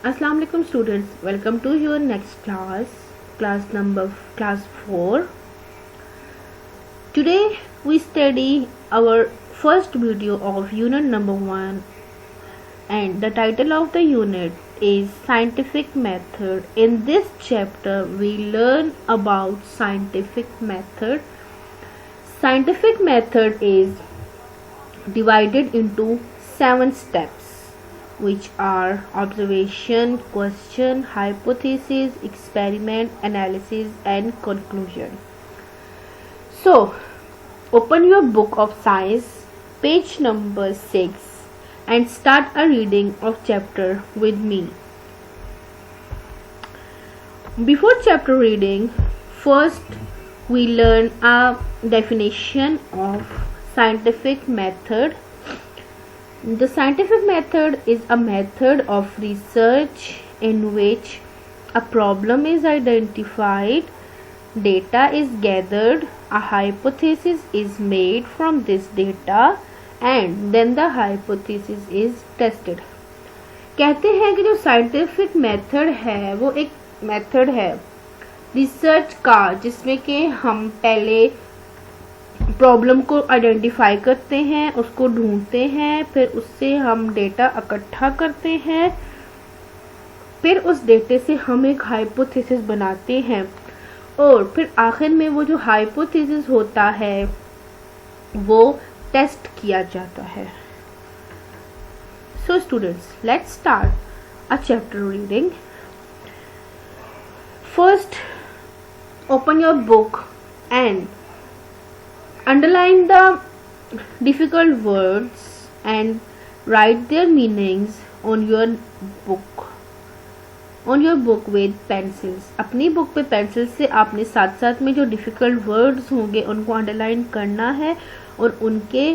Assalamu alaikum students, welcome to your next class 4. Today we study our first video of unit number 1, and the title of the unit is scientific method. In this chapter we learn about scientific method. Scientific method is divided into 7 steps, which are observation, question, hypothesis, experiment, analysis and conclusion. So, open your book of science, page number 6, and start a reading of chapter with me. Before chapter reading, first we learn a definition of scientific method. The scientific method is a method of research in which a problem is identified, data is gathered, a hypothesis is made from this data, and then the hypothesis is tested. कहते हैं कि जो scientific method है वो एक method है research का, जिसमें कि हम पहले प्रॉब्लम को आइडेंटिफाई करते हैं, उसको ढूंढते हैं, फिर उससे हम डेटा इकट्ठा करते हैं, फिर उस डेटे से हम एक हाइपोथेसिस बनाते हैं और फिर आखिर में वो जो हाइपोथेसिस होता है वो टेस्ट किया जाता है. So students, let's start a chapter reading. First, open your book and underline the difficult words and write their meanings on your book with pencils. अपनी बुक पे पेंसिल से आपने साथ साथ में जो डिफ़िकल्ट वर्ड्स होंगे उनको अंडरलाइन करना है और उनके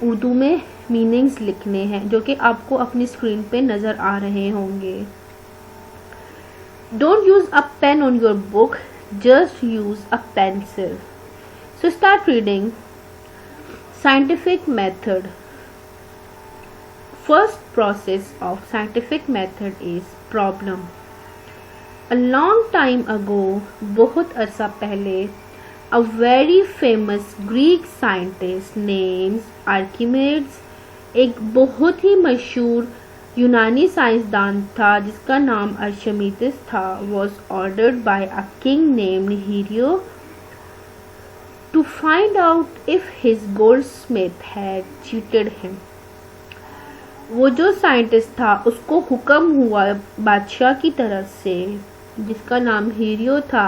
उर्दू में मीनिंग्स लिखने हैं, जो कि आपको अपनी स्क्रीन पे नज़र आ रहे होंगे. Don't use a pen on your book, just use a pencil. So start reading. Scientific method. First process of scientific method is problem. A long time ago, बहुत अरसा पहले, a very famous Greek scientist named Archimedes, एक बहुत ही मशहूर यूनानी साइंसदान था जिसका नाम अर्शिमीदेस था, was ordered by a king named Hero to find out if his goldsmith had cheated him. वो जो साइंटिस्ट था उसको हुक्म हुआ बादशाह की तरफ से, जिसका नाम हीरो था,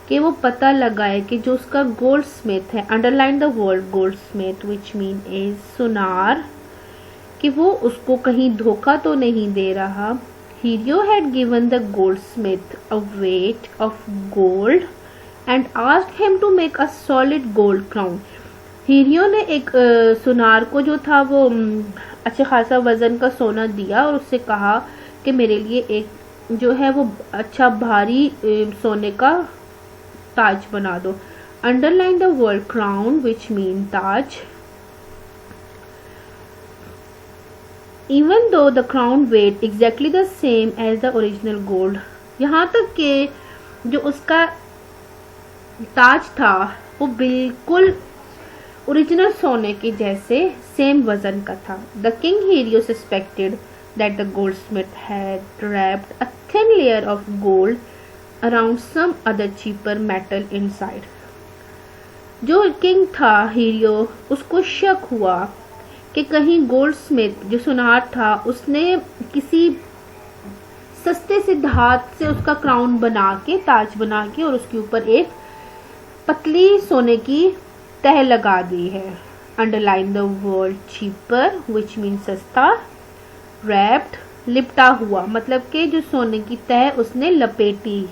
कि वो पता लगाए कि जो उसका गोल्डस्मिथ है, underline the word goldsmith which mean is सोनार, कि वो उसको कहीं धोखा तो नहीं दे रहा. Hiero had given the goldsmith a weight of gold and asked him to make a solid gold crown. Hiero ने एक सुनार को जो था वो अच्छे खासा वजन का सोना दिया और उससे कहा कि मेरे लिए एक जो है वो अच्छा भारी सोने का ताज बना दो. Underline the word crown which mean Taj. Even though the crown weighed exactly the same as the original gold, यहाँ तक कि जो उसका ताज था वो बिल्कुल ओरिजिनल सोने के जैसे सेम वजन का था. The king hero suspected that the Goldsmith had wrapped a thin layer of gold around some other cheaper metal inside. जो किंग था हीरो, उसको शक हुआ कि कहीं गोल्डस्मिथ जो सुनार था उसने किसी सस्ते से धातु से उसका क्राउन बना के, ताज बना के, और उसके ऊपर एक पतली सोने की तह लगा दी है. Underline the word cheaper which mean सस्ता. रैप्ड, लिपटा हुआ, मतलब कि जो सोने की तह उसने लपेटी.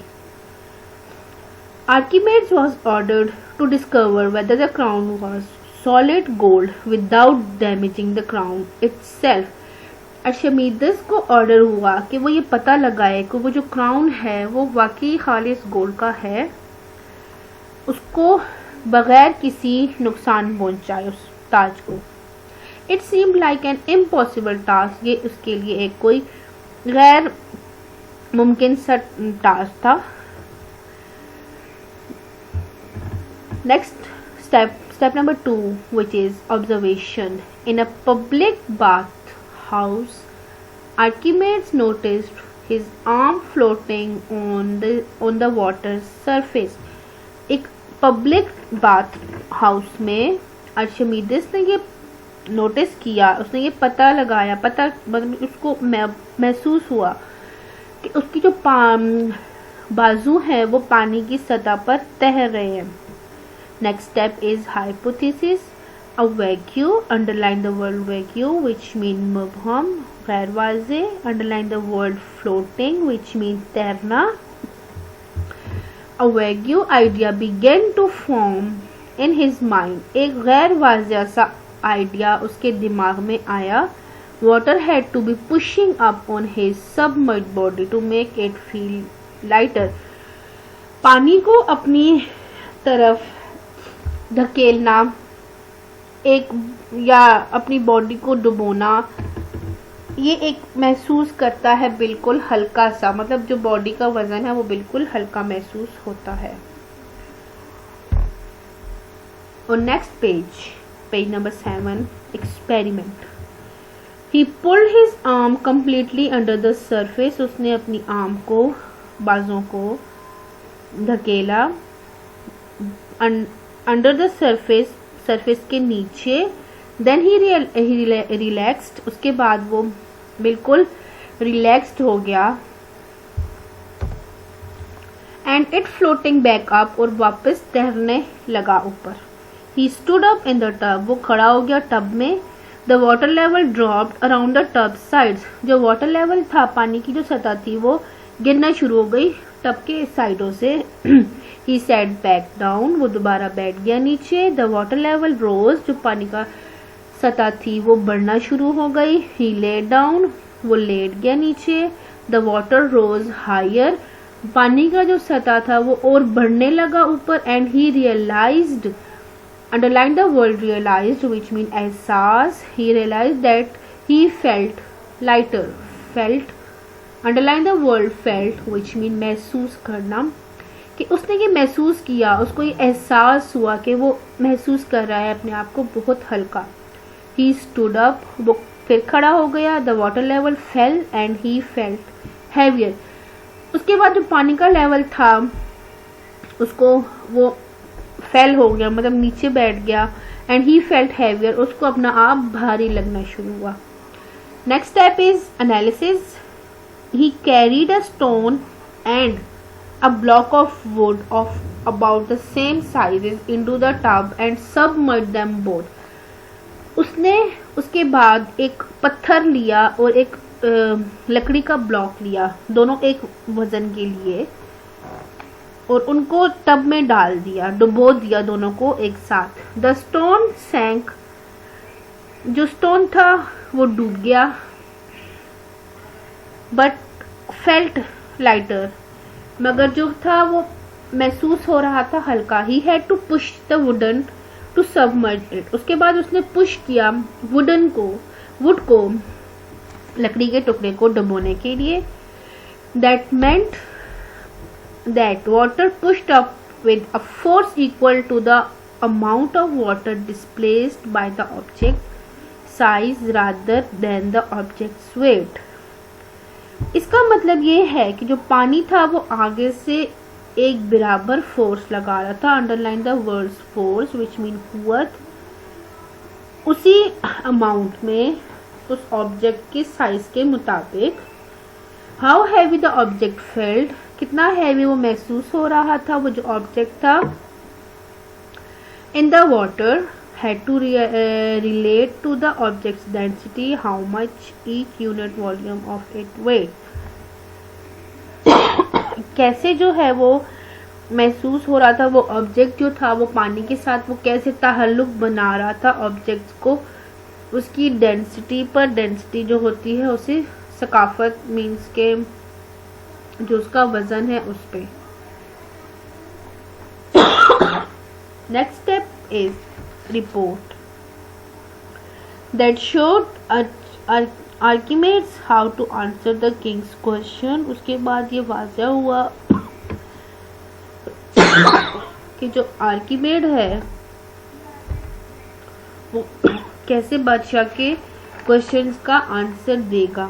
Archimedes was ordered to discover whether the crown was solid gold without damaging the crown itself. Archimedes को ऑर्डर हुआ कि वो ये पता लगाए कि वो जो क्राउन है वो वाकई खालिस गोल्ड का है, उसको बगैर किसी नुकसान पहुंचाए उस ताज को. It seemed like an impossible task. ये उसके लिए एक कोई गैर मुमकिन सा टास्क था। Next step number 2, which is observation. In a public bath house, Archimedes noticed his arm floating on the water surface. एक पब्लिक बाथ हाउस में आर्चिमीडेस ने ये नोटिस किया, उसने ये पता लगाया, पता मतलब उसको महसूस हुआ कि उसकी जो बाजू है वो पानी की सतह पर तैर रहे हैं। Next step is hypothesis. A vacuum, underline the word vacuum, which means mubham. गैर वाज़े, underline the word floating, which means तैरना. A vague idea began to form in his mind. एक गैर वाज़े सा आइडिया उसके दिमाग में आया. Water had to be pushing up on his submerged body to make it feel lighter. पानी को अपनी तरफ धकेलना एक या अपनी बॉडी को डुबोना, ये एक महसूस करता है बिल्कुल हल्का सा, मतलब जो बॉडी का वजन है वो बिल्कुल हल्का महसूस होता है। और next page number 7, experiment. He pulled his arm completely under the surface, उसने अपनी आर्म को, बाजों को धकेला अंडर द सरफेस के नीचे। देन ही रिलैक्स्ड, उसके बाद वो बिल्कुल रिलैक्स्ड हो गया। And it floating back up, और वापस तैरने लगा ऊपर। He stood up in the tub, वो खड़ा हो गया टब में। The water level dropped around the tub sides, जो वाटर लेवल था, पानी की जो सतह थी वो गिरना शुरू हो गई टब के साइडों से। ही सेट बैक डाउन, वो दोबारा बैठ गया नीचे। द वाटर लेवल रोज, जो पानी का सतह थी वो बढ़ना शुरू हो गई। ही ले डाउन, वो लेट गया नीचे। द वाटर रोज हायर, पानी का जो सतह था वो और बढ़ने लगा ऊपर। And he realized, underline the word realized, which mean एहसास। He realized that he felt lighter, felt, underline the word felt, which mean महसूस करना, कि उसने ये महसूस किया, उसको ये एहसास हुआ कि वो महसूस कर रहा है अपने आप को बहुत हल्का। ही स्टूड अप, वो फिर खड़ा हो गया। The water level fail and he felt heavier, उसके बाद जो पानी का लेवल था उसको वो फेल हो गया, मतलब नीचे बैठ गया। एंड ही फेल्ट हैवियर, उसको अपना आप भारी लगना शुरू हुआ। Next step is analysis. He carried a stone and a block of wood of about the same sizes into the tub and submerged them both. उसने उसके बाद एक पत्थर लिया और एक लकड़ी का ब्लॉक लिया, दोनों एक वजन के लिए, और उनको टब में डाल दिया, डुबो दिया दोनों को एक साथ। द स्टोन सैंक, जो स्टोन था वो डूब गया। बट फेल्ट लाइटर, मगर जो था वो महसूस हो रहा था हल्का। He had to push the wooden to submerge it, उसके बाद उसने पुश किया वुड को, लकड़ी के टुकड़े को डुबोने के लिए। That meant that water pushed up with a force equal to the amount of water displaced by the object size rather than the object's weight. इसका मतलब ये है कि जो पानी था वो आगे से एक बराबर फोर्स लगा रहा था। Underline the words force, which mean कुव्वत, उसी अमाउंट में, उस ऑब्जेक्ट के साइज के मुताबिक। How heavy the object felt, कितना हैवी वो महसूस हो रहा था वो जो ऑब्जेक्ट था। In the water had to relate to the object's density, how much each unit volume of it weight. कैसे जो है वो महसूस हो रहा था वो ऑब्जेक्ट जो था वो पानी के साथ वो कैसे ताल्लुक बना रहा था ऑब्जेक्ट्स को उसकी डेंसिटी पर। डेंसिटी जो होती है उसे सकाफत मीन्स के जो उसका वजन है उस पे। Next step is report that showed Archimedes how to answer the king's question. उसके बाद ये वाज़ह हुआ कि जो आर्किमेड है वो कैसे बादशाह के क्वेश्चंस का आंसर देगा।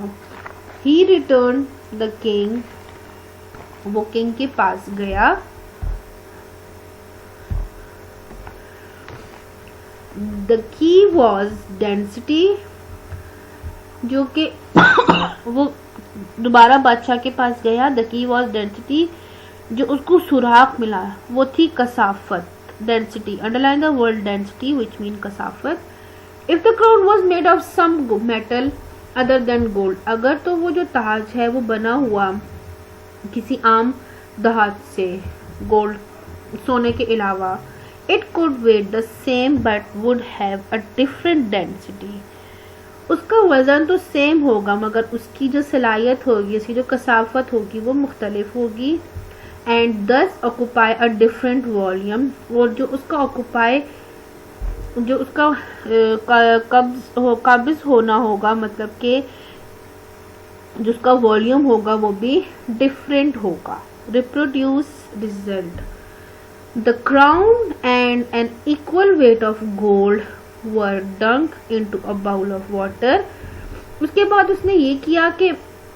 ही रिटर्न द किंग, वो किंग के पास गया। द की वॉज डेंसिटी, जो कि वो दोबारा बादशाह के पास गया। द की वॉज डेंसिटी, जो उसको सुराख मिला वो थी कसाफत। Density, underline the word density which mean कसाफत। If the crown was made of some metal other than gold, अगर तो वो जो ताज है वो बना हुआ किसी आम धात से, गोल्ड सोने के अलावा, it could weigh the same but would have a different density, उसका वजन तो सेम होगा मगर उसकी जो सलाहियत होगी, उसकी जो कसाफत होगी वो मुख्तलिफ होगी। एंड दस ऑक्यूपाई अ डिफरेंट वॉल्यूम, और जो उसका ऑक्यूपाई, जो उसका काबिज होना होगा, मतलब कि जो उसका वॉल्यूम होगा वो भी डिफरेंट होगा। Reproduce result, the crown and an equal weight of gold were dunk into a bowl of water. उसके बाद उसने ये किया कि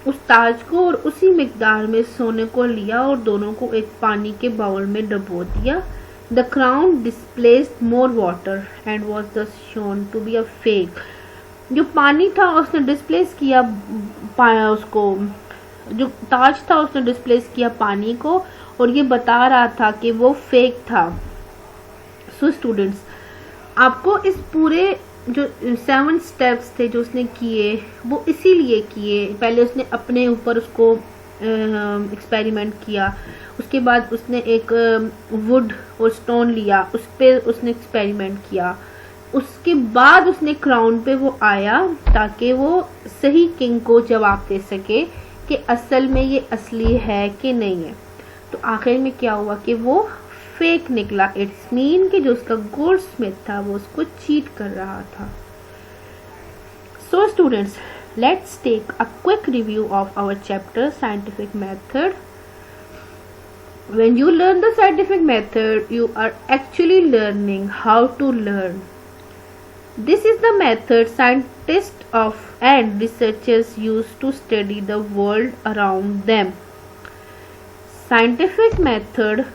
उस ताज को और उसी मिकदार में सोने को लिया और दोनों को एक पानी के बाउल में डबो दिया। The crown displaced more water and was thus shown to be a fake, जो पानी था उसने डिस्प्लेस किया उसको, जो ताज था उसने डिस्प्लेस किया पानी को और ये बता रहा था कि वो फेक था। सो स्टूडेंट्स, आपको इस पूरे जो 7 स्टेप्स थे जो उसने किए वो इसीलिए किए। पहले उसने अपने ऊपर उसको एक्सपेरिमेंट किया, उसके बाद उसने एक वुड और स्टोन लिया, उस पर उसने एक्सपेरिमेंट किया, उसके बाद उसने क्राउन पे वो आया ताकि वो सही किंग को जवाब दे सके कि असल में ये असली है कि नहीं है। तो आखिर में क्या हुआ कि वो फेक निकला। इट्स मीन कि जो उसका गोल्ड स्मिथ था वो उसको चीट कर रहा था। So students, let's take a quick review of our chapter scientific method. When you learn the scientific method, you are actually learning how to learn. This is the method scientists and researchers use to study the world around them. Scientific method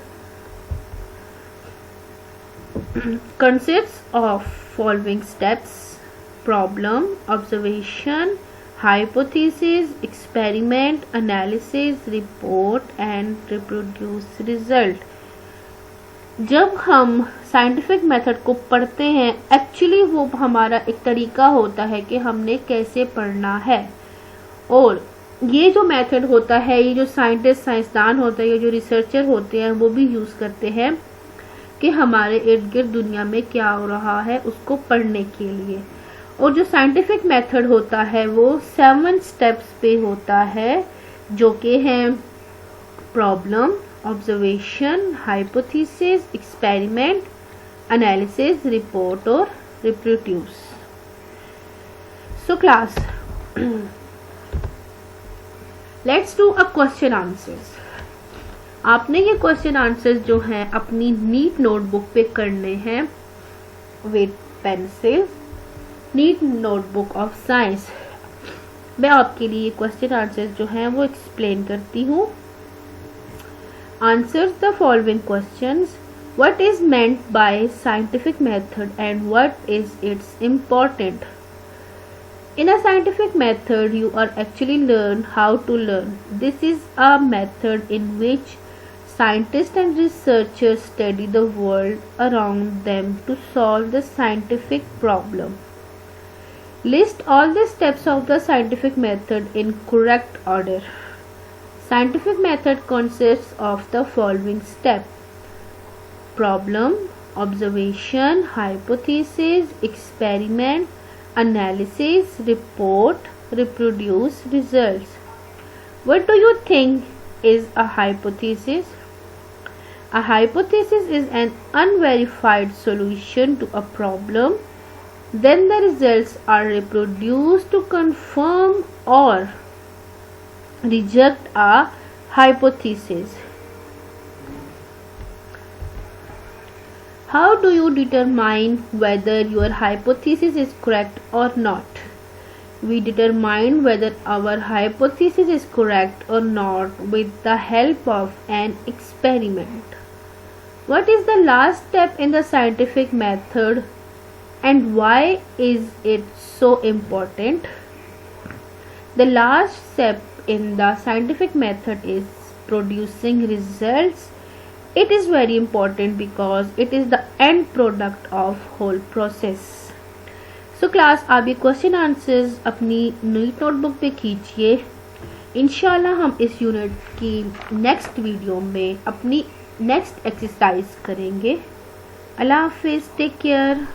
consists of following steps: problem, observation, hypothesis, experiment, analysis, report and reproduce result. जब हम scientific method को पढ़ते हैं, actually वो हमारा एक तरीका होता है कि हमने कैसे पढ़ना है। और ये जो मेथड होता है, ये जो साइंटिस्ट, साइंसदान होते हैं, ये जो रिसर्चर होते हैं, वो भी यूज़ करते हैं कि हमारे इर्द गिर्द दुनिया में क्या हो रहा है उसको पढ़ने के लिए। और जो साइंटिफिक मेथड होता है वो 7 स्टेप्स पे होता है, जो कि हैं problem, observation, hypothesis, experiment, analysis, report और reproduce. So class, let's do a question answers. आपने ये क्वेश्चन आंसर्स जो हैं अपनी नीट नोटबुक पे करने हैं with pencil, neat notebook of science. मैं आपके लिए क्वेश्चन आंसर्स जो हैं वो एक्सप्लेन करती हूँ। Answers the following questions: what is meant by scientific method and what is it's important? In a scientific method, you are actually learn how to learn. This is a method in which scientists and researchers study the world around them to solve the scientific problem. List all the steps of the scientific method in correct order. Scientific method consists of the following steps: problem, observation, hypothesis, experiment, analysis, report, reproduce results. What do you think is a hypothesis? A hypothesis is an unverified solution to a problem Then the results are reproduced to confirm or reject a hypothesis. How do you determine whether your hypothesis is correct or not? We determine whether our hypothesis is correct or not with the help of an experiment. What is the last step in the scientific method and why is it so important? The last step in the scientific method is producing results. It is very important because it is the end product of whole process. So class, आप ये question answers अपनी NEET notebook पे कीजिए. इंशाल्लाह हम इस unit की next video में अपनी नेक्स्ट एक्सरसाइज करेंगे. अल्लाह हाफिज़, टेक केयर.